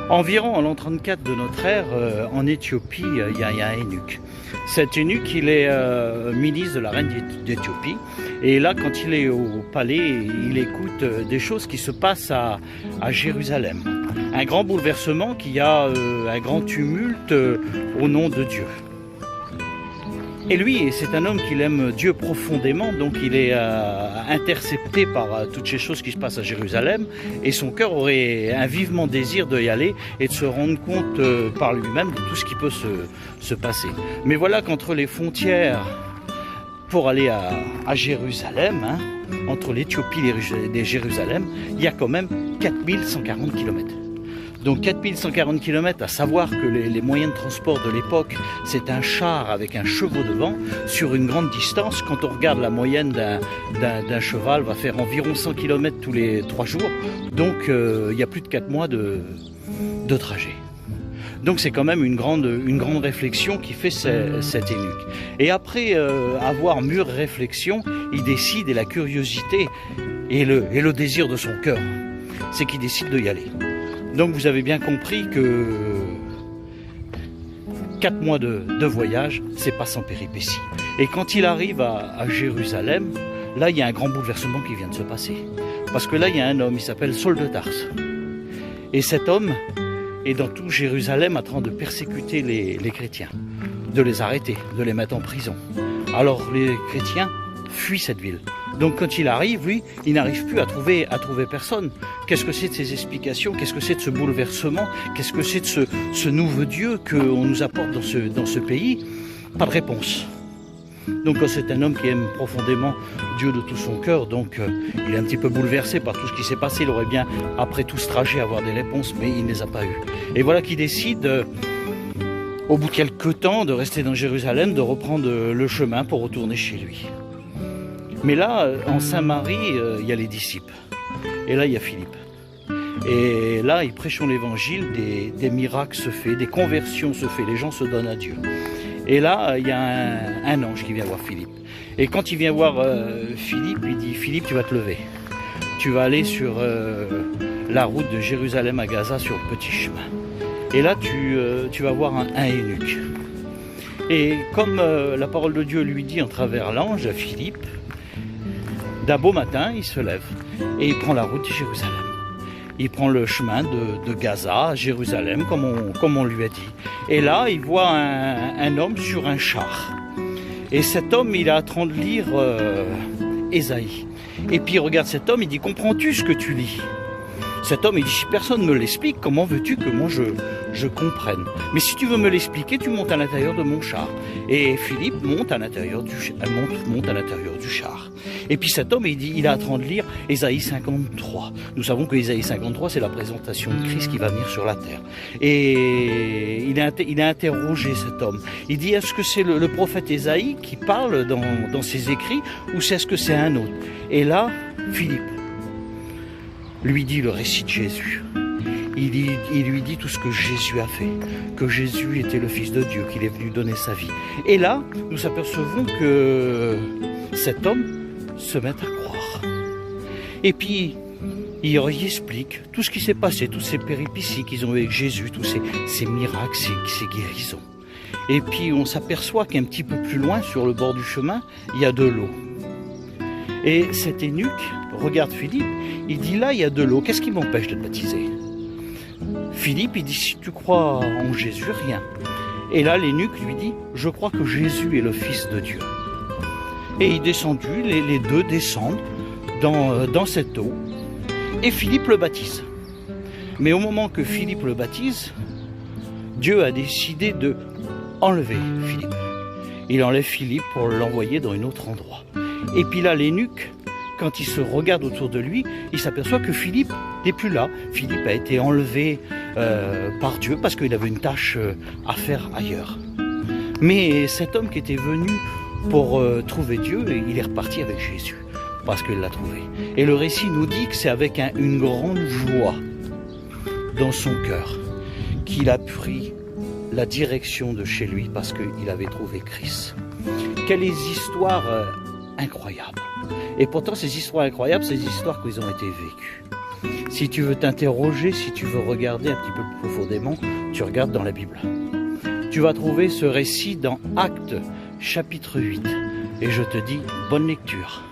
Environ en l'an 34 de notre ère, en Éthiopie, il y a un eunuque. Cet eunuque, il est ministre de la reine d'Éthiopie. Et là, quand il est au palais, il écoute des choses qui se passent à Jérusalem. Un grand bouleversement, qui a un grand tumulte au nom de Dieu. Et lui, c'est un homme qui aime Dieu profondément, donc il est intercepté par toutes ces choses qui se passent à Jérusalem, et son cœur aurait un vivement désir d'y aller et de se rendre compte par lui-même de tout ce qui peut se passer. Mais voilà qu'entre les frontières, pour aller à Jérusalem, hein, entre l'Éthiopie et Jérusalem, il y a quand même 4140 km. Donc 4140 km, à savoir que les moyens de transport de l'époque, c'est un char avec un chevaux devant, sur une grande distance. Quand on regarde la moyenne d'un cheval, va faire environ 100 km tous les 3 jours. Donc il y a plus de 4 mois de trajet. Donc c'est quand même une grande réflexion qui fait cet eunuque. Et après avoir mûre réflexion, il décide, et la curiosité et le désir de son cœur, c'est qu'il décide de y aller. Donc vous avez bien compris que 4 mois de voyage, c'est pas sans péripéties. Et quand il arrive à Jérusalem, là il y a un grand bouleversement qui vient de se passer. Parce que là il y a un homme, il s'appelle Saul de Tarse. Et cet homme est dans tout Jérusalem en train de persécuter les chrétiens, de les arrêter, de les mettre en prison. Alors les chrétiens fuient cette ville. Donc quand il arrive, lui, il n'arrive plus à trouver personne. Qu'est-ce que c'est de ces explications? Qu'est-ce que c'est de ce bouleversement? Qu'est-ce que c'est de ce nouveau Dieu qu'on nous apporte dans ce pays? Pas de réponse. Donc c'est un homme qui aime profondément Dieu de tout son cœur, donc il est un petit peu bouleversé par tout ce qui s'est passé. Il aurait bien, après tout ce trajet, avoir des réponses, mais il ne les a pas eues. Et voilà qu'il décide, au bout de quelques temps, de rester dans Jérusalem, de reprendre le chemin pour retourner chez lui. Mais là, en Samarie, il y a les disciples. Et là, il y a Philippe. Et là, ils prêchent l'évangile, des miracles se font, des conversions se font, les gens se donnent à Dieu. Et là, il y a un ange qui vient voir Philippe. Et quand il vient voir Philippe, il dit « Philippe, tu vas te lever. Tu vas aller sur la route de Jérusalem à Gaza, sur le petit chemin. Et là, tu vas voir un eunuque. » Et comme la parole de Dieu lui dit en travers l'ange à Philippe, d'un beau matin, il se lève et il prend la route de Jérusalem. Il prend le chemin de Gaza à Jérusalem, comme on lui a dit. Et là, il voit un homme sur un char. Et cet homme, il est en train de lire Ésaïe. Et puis il regarde cet homme, il dit « Comprends-tu ce que tu lis ?» Cet homme, il dit « Si personne ne me l'explique, comment veux-tu que moi je comprenne? Mais si tu veux me l'expliquer, tu montes à l'intérieur de mon char. » Et Philippe monte à l'intérieur du char. Et puis cet homme, il est en train de lire Ésaïe 53. Nous savons que Ésaïe 53, c'est la présentation de Christ qui va venir sur la terre. Et il a interrogé cet homme. Il dit, est-ce que c'est le prophète Ésaïe qui parle dans ses écrits, ou est-ce que c'est un autre? Et là, Philippe lui dit le récit de Jésus. Il lui dit tout ce que Jésus a fait, que Jésus était le Fils de Dieu, qu'il est venu donner sa vie. Et là, nous apercevons que cet homme se met à croire. Et puis, il explique tout ce qui s'est passé, toutes ces péripéties qu'ils ont eu avec Jésus, tous ces miracles, ces guérisons. Et puis, on s'aperçoit qu'un petit peu plus loin, sur le bord du chemin, il y a de l'eau. Et cet eunuque regarde Philippe, il dit là, il y a de l'eau, qu'est-ce qui m'empêche de te baptiser? Philippe, il dit, si tu crois en Jésus, rien. Et là, l'eunuque lui dit, je crois que Jésus est le Fils de Dieu. Et il descendu, les deux descendent dans cette eau, et Philippe le baptise. Mais au moment que Philippe le baptise, Dieu a décidé de enlever Philippe. Il enlève Philippe pour l'envoyer dans un autre endroit. Et puis là, l'eunuque, quand il se regarde autour de lui, il s'aperçoit que Philippe n'est plus là. Philippe a été enlevé par Dieu parce qu'il avait une tâche à faire ailleurs. Mais cet homme qui était venu pour trouver Dieu, il est reparti avec Jésus parce qu'il l'a trouvé. Et le récit nous dit que c'est avec une grande joie dans son cœur qu'il a pris la direction de chez lui parce qu'il avait trouvé Christ. Quelles histoires incroyables! Et pourtant, ces histoires incroyables, ces histoires qu'ils ont été vécues. Si tu veux t'interroger, si tu veux regarder un petit peu plus profondément, tu regardes dans la Bible. Tu vas trouver ce récit dans Actes chapitre 8. Et je te dis bonne lecture.